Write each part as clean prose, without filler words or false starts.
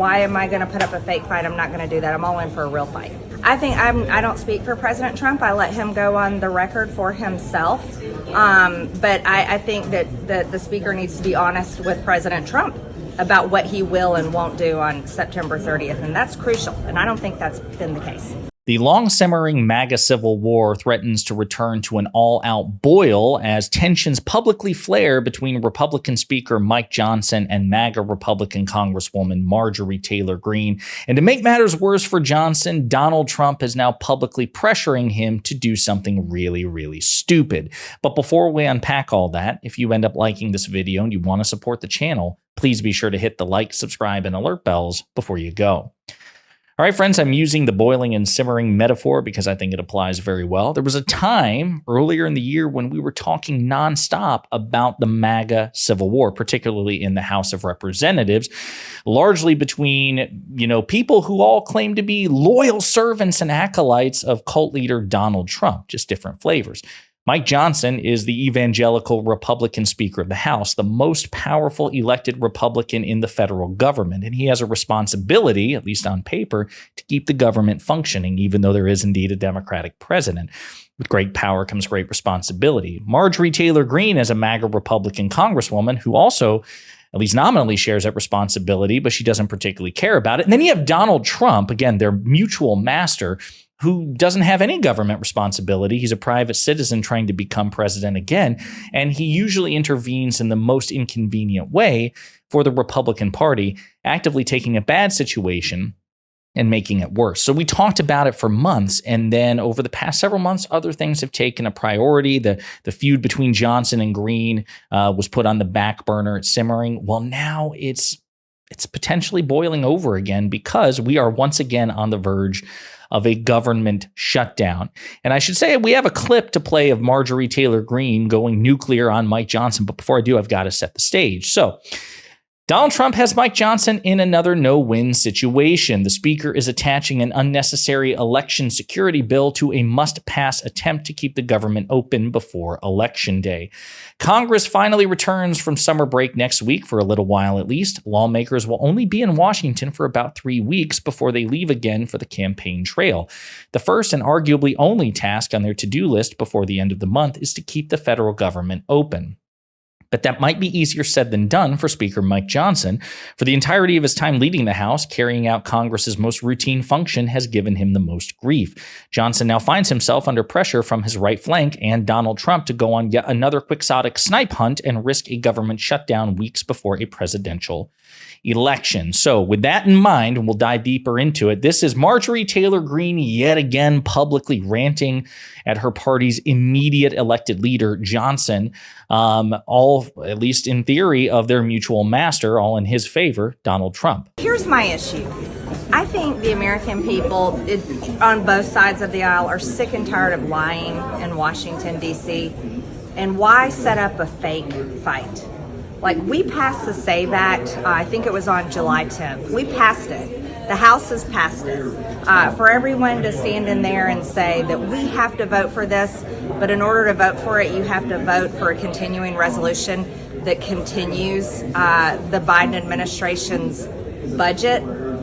why am I going to put up a fake fight? I'm not going to do that. I'm all in for a real fight. I don't speak for President Trump. I let him go on the record for himself. But I think that the speaker needs to be honest with President Trump about what he will and won't do on September 30th. And that's crucial. And I don't think that's been the case. The long-simmering MAGA civil war threatens to return to an all-out boil as tensions publicly flare between Republican Speaker Mike Johnson and MAGA Republican Congresswoman Marjorie Taylor Greene. And to make matters worse for Johnson, Donald Trump is now publicly pressuring him to do something really, really stupid. But before we unpack all that, if you end up liking this video and you want to support the channel, please be sure to hit the like, subscribe, and alert bells before you go. All right, friends, I'm using the boiling and simmering metaphor because I think it applies very well. There was a time earlier in the year when we were talking nonstop about the MAGA civil war, particularly in the House of Representatives, largely between, people who all claim to be loyal servants and acolytes of cult leader Donald Trump, just different flavors. Mike Johnson is the evangelical Republican Speaker of the House, the most powerful elected Republican in the federal government, and he has a responsibility, at least on paper, to keep the government functioning, even though there is indeed a Democratic president. With great power comes great responsibility. Marjorie Taylor Greene is a MAGA Republican Congresswoman who also, at least nominally, shares that responsibility, but she doesn't particularly care about it. And then you have Donald Trump, again, their mutual master, who doesn't have any government responsibility. He's a private citizen trying to become president again, and he usually intervenes in the most inconvenient way for the Republican Party, actively taking a bad situation and making it worse. So we talked about it for months, and then over the past several months, other things have taken a priority. The feud between Johnson and Greene was put on the back burner. It's simmering. Well, now it's potentially boiling over again because we are once again on the verge of a government shutdown. And I should say we have a clip to play of Marjorie Taylor Greene going nuclear on Mike Johnson. But before I do, I've got to set the stage. So Donald Trump has Mike Johnson in another no-win situation. The speaker is attaching an unnecessary election security bill to a must-pass attempt to keep the government open before Election Day. Congress finally returns from summer break next week for a little while at least. Lawmakers will only be in Washington for about 3 weeks before they leave again for the campaign trail. The first and arguably only task on their to-do list before the end of the month is to keep the federal government open. But that might be easier said than done for Speaker Mike Johnson. For the entirety of his time leading the House, carrying out Congress's most routine function has given him the most grief. Johnson now finds himself under pressure from his right flank and Donald Trump to go on yet another quixotic snipe hunt and risk a government shutdown weeks before a presidential election. So with that in mind, and we'll dive deeper into it, this is Marjorie Taylor Greene yet again publicly ranting at her party's immediate elected leader, Johnson, all, at least in theory, of their mutual master, all in his favor, Donald Trump. Here's my issue. I think the American people on both sides of the aisle are sick and tired of lying in Washington, D.C. And why set up a fake fight? Like, we passed the SAVE Act, I think it was on July 10th. We passed it. The House has passed it. For everyone to stand in there and say that we have to vote for this, but in order to vote for it, you have to vote for a continuing resolution that continues the Biden administration's budget,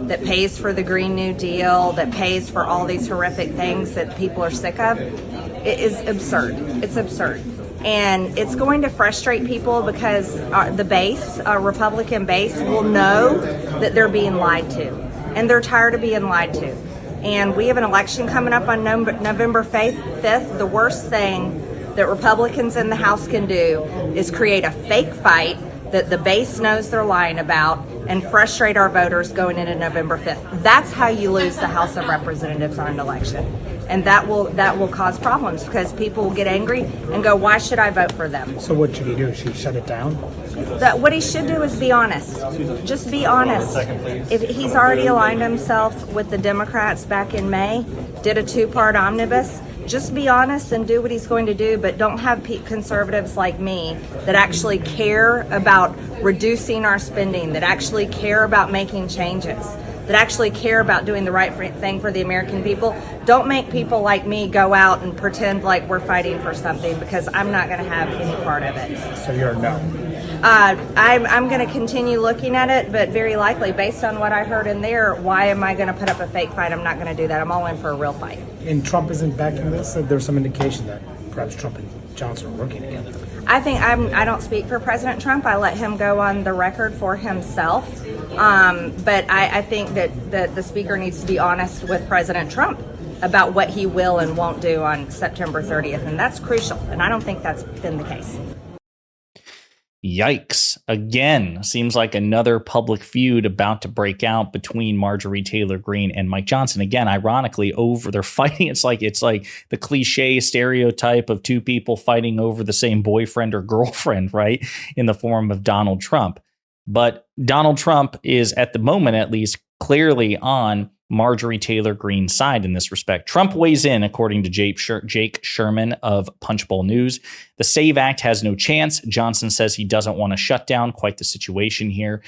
that pays for the Green New Deal, that pays for all these horrific things that people are sick of. It is absurd. It's absurd. And it's going to frustrate people because the base, Republican base, will know that they're being lied to. And they're tired of being lied to. And we have an election coming up on November 5th. The worst thing that Republicans in the House can do is create a fake fight that the base knows they're lying about and frustrate our voters going into November 5th. That's how you lose the House of Representatives on an election. And that will cause problems because people will get angry and go, why should I vote for them? So what should he do? Should he shut it down? What he should do is be honest. Just be honest. If he's already aligned himself with the Democrats back in May, did a 2-part omnibus, just be honest and do what he's going to do, but don't have conservatives like me that actually care about reducing our spending, that actually care about making changes, that actually care about doing the right thing for the American people. Don't make people like me go out and pretend like we're fighting for something, because I'm not going to have any part of it. So you're a no? I'm going to continue looking at it, but very likely, based on what I heard in there, why am I going to put up a fake fight? I'm not going to do that. I'm all in for a real fight. And Trump isn't backing this? There's some indication that perhaps Trump and Johnson are working together. I think I don't speak for President Trump. I let him go on the record for himself. But I think that the speaker needs to be honest with President Trump about what he will and won't do on September 30th. And that's crucial. And I don't think that's been the case. Yikes. Again, seems like another public feud about to break out between Marjorie Taylor Greene and Mike Johnson. Again, ironically, over they're fighting. It's like the cliche stereotype of two people fighting over the same boyfriend or girlfriend, right? In the form of Donald Trump. But Donald Trump is, at the moment at least, clearly on Marjorie Taylor Greene's side in this respect. Trump weighs in, according to Jake Sherman of Punchbowl News. The SAVE Act has no chance. Johnson says he doesn't want to shut down. Quite the situation here.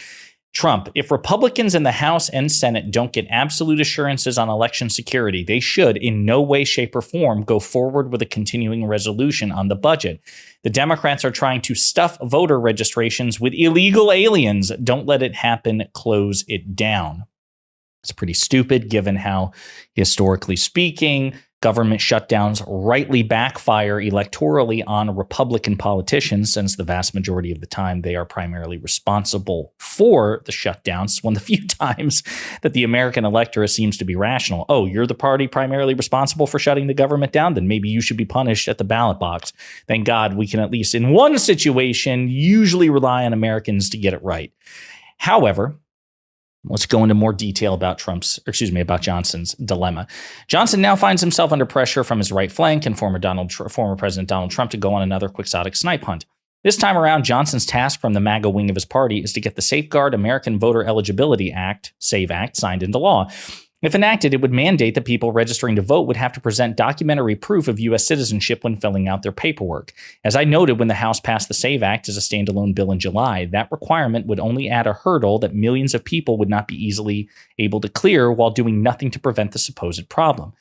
Trump, if Republicans in the House and Senate don't get absolute assurances on election security, they should in no way, shape, or form go forward with a continuing resolution on the budget. The Democrats are trying to stuff voter registrations with illegal aliens. Don't let it happen. Close it down. It's pretty stupid given how, historically speaking, government shutdowns rightly backfire electorally on Republican politicians, since the vast majority of the time they are primarily responsible for the shutdowns. One of the few times that the American electorate seems to be rational. Oh, you're the party primarily responsible for shutting the government down? Then maybe you should be punished at the ballot box. Thank God we can, at least in one situation, usually rely on Americans to get it right. However, let's go into more detail about about Johnson's dilemma. Johnson now finds himself under pressure from his right flank and former President Donald Trump to go on another quixotic snipe hunt. This time around, Johnson's task from the MAGA wing of his party is to get the Safeguard American Voter Eligibility Act, SAVE Act, signed into law. If enacted, it would mandate that people registering to vote would have to present documentary proof of U.S. citizenship when filling out their paperwork. As I noted when the House passed the SAVE Act as a standalone bill in July, that requirement would only add a hurdle that millions of people would not be easily able to clear while doing nothing to prevent the supposed problem.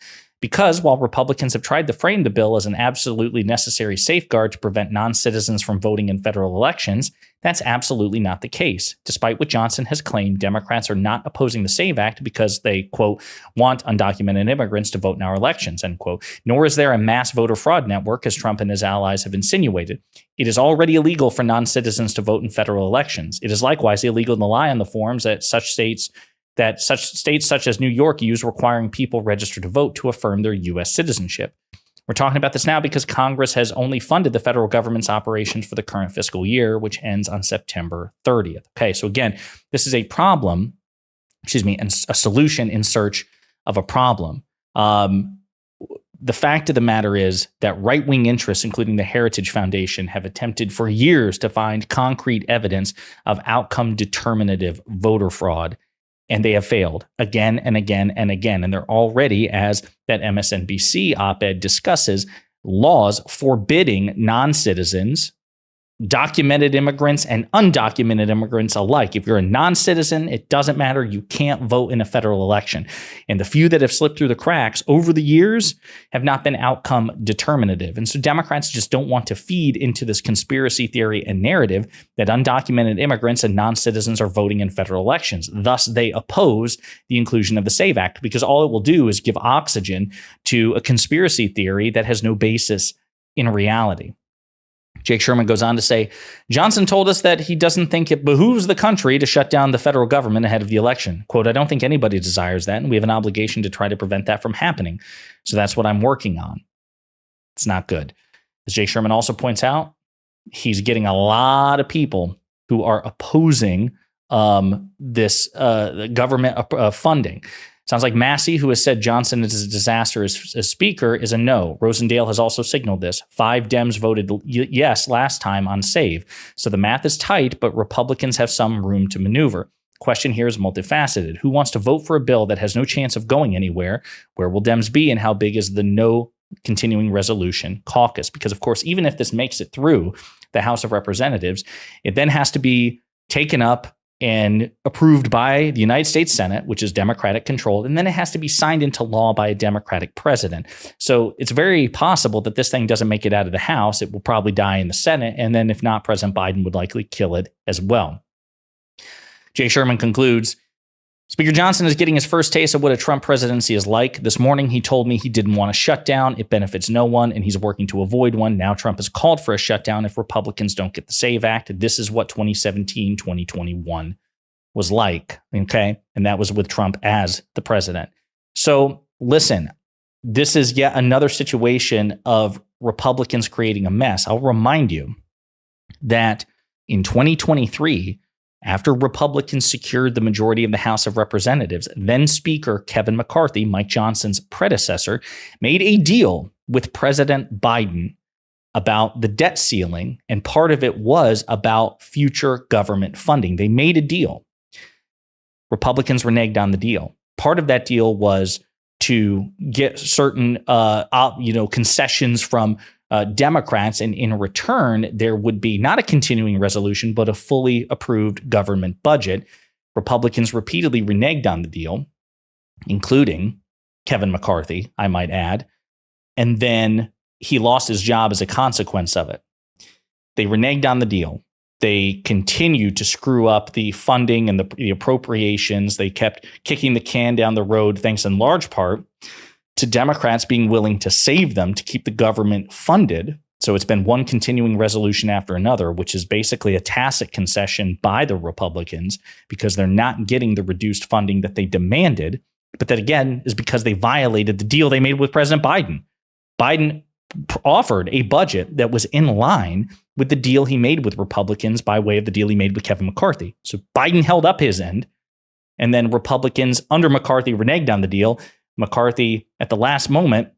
Because while Republicans have tried to frame the bill as an absolutely necessary safeguard to prevent non-citizens from voting in federal elections, that's absolutely not the case. Despite what Johnson has claimed, Democrats are not opposing the SAVE Act because they, quote, want undocumented immigrants to vote in our elections, end quote. Nor is there a mass voter fraud network, as Trump and his allies have insinuated. It is already illegal for non-citizens to vote in federal elections. It is likewise illegal to lie on the forms that such states such as New York use, requiring people register to vote to affirm their U.S. citizenship. We're talking about this now because Congress has only funded the federal government's operations for the current fiscal year, which ends on September 30th. Okay, so again, this is a problem, and a solution in search of a problem. The fact of the matter is that right-wing interests, including the Heritage Foundation, have attempted for years to find concrete evidence of outcome determinative voter fraud. And they have failed again and again and again. And they're already, as that MSNBC op-ed discusses, laws forbidding non-citizens, documented immigrants, and undocumented immigrants alike. If you're a non-citizen, it doesn't matter. You can't vote in a federal election. And the few that have slipped through the cracks over the years have not been outcome determinative. And so Democrats just don't want to feed into this conspiracy theory and narrative that undocumented immigrants and non-citizens are voting in federal elections. Thus, they oppose the inclusion of the SAVE Act because all it will do is give oxygen to a conspiracy theory that has no basis in reality. Jake Sherman goes on to say, Johnson told us that he doesn't think it behooves the country to shut down the federal government ahead of the election. Quote, I don't think anybody desires that, and we have an obligation to try to prevent that from happening. So that's what I'm working on. It's not good. As Jake Sherman also points out, he's getting a lot of people who are opposing this government funding. Sounds like Massey, who has said Johnson is a disaster as speaker, is a no. Rosendale has also signaled this. 5 Dems voted yes last time on SAVE. So the math is tight, but Republicans have some room to maneuver. Question here is multifaceted. Who wants to vote for a bill that has no chance of going anywhere? Where will Dems be? And how big is the no continuing resolution caucus? Because, of course, even if this makes it through the House of Representatives, it then has to be taken up and approved by the United States Senate, which is Democratic controlled, and then it has to be signed into law by a Democratic president. So it's very possible that this thing doesn't make it out of the House. It will probably die in the Senate, and then if not, President Biden would likely kill it as well. Jay Sherman concludes, Speaker Johnson is getting his first taste of what a Trump presidency is like. This morning, he told me he didn't want a shutdown. It benefits no one, and he's working to avoid one. Now Trump has called for a shutdown if Republicans don't get the SAVE Act. This is what 2017, 2021 was like, okay? And that was with Trump as the president. So listen, this is yet another situation of Republicans creating a mess. I'll remind you that in 2023, after Republicans secured the majority of the House of Representatives, then Speaker Kevin McCarthy, Mike Johnson's predecessor, made a deal with President Biden about the debt ceiling, and part of it was about future government funding. They made a deal. Republicans reneged on the deal. Part of that deal was to get certain concessions from Democrats, and in return, there would be not a continuing resolution, but a fully approved government budget. Republicans repeatedly reneged on the deal, including Kevin McCarthy, I might add, and then he lost his job as a consequence of it. They reneged on the deal. They continued to screw up the funding and the appropriations. They kept kicking the can down the road, thanks in large part to Democrats being willing to save them to keep the government funded. So it's been one continuing resolution after another, which is basically a tacit concession by the Republicans because they're not getting the reduced funding that they demanded. But that, again, is because they violated the deal they made with President Biden. Biden offered a budget that was in line with the deal he made with Republicans by way of the deal he made with Kevin McCarthy. So Biden held up his end, and then Republicans under McCarthy reneged on the deal. McCarthy, at the last moment,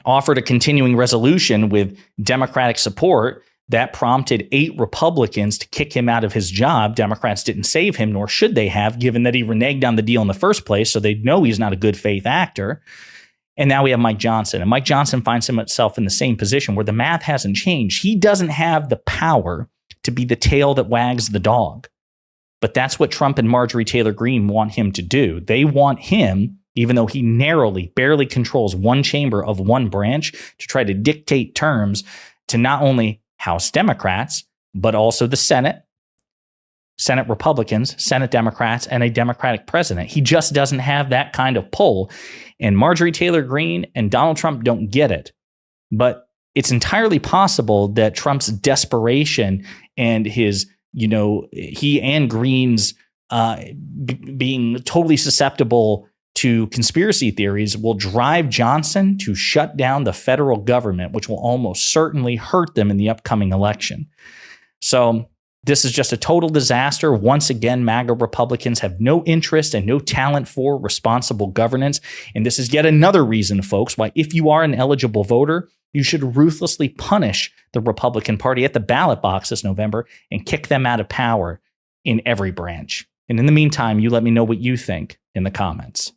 offered a continuing resolution with Democratic support that prompted 8 Republicans to kick him out of his job. Democrats didn't save him, nor should they have, given that he reneged on the deal in the first place, so they know he's not a good faith actor. And now we have Mike Johnson. And Mike Johnson finds himself in the same position where the math hasn't changed. He doesn't have the power to be the tail that wags the dog. But that's what Trump and Marjorie Taylor Greene want him to do. They want him, even though he narrowly, barely controls one chamber of one branch, to try to dictate terms to not only House Democrats, but also the Senate Republicans, Senate Democrats, and a Democratic president. He just doesn't have that kind of pull. And Marjorie Taylor Greene and Donald Trump don't get it. But it's entirely possible that Trump's desperation and his, he and Greene's being totally susceptible to conspiracy theories will drive Johnson to shut down the federal government, which will almost certainly hurt them in the upcoming election. So this is just a total disaster. Once again, MAGA Republicans have no interest and no talent for responsible governance. And this is yet another reason, folks, why if you are an eligible voter, you should ruthlessly punish the Republican Party at the ballot box this November and kick them out of power in every branch. And in the meantime, you let me know what you think in the comments.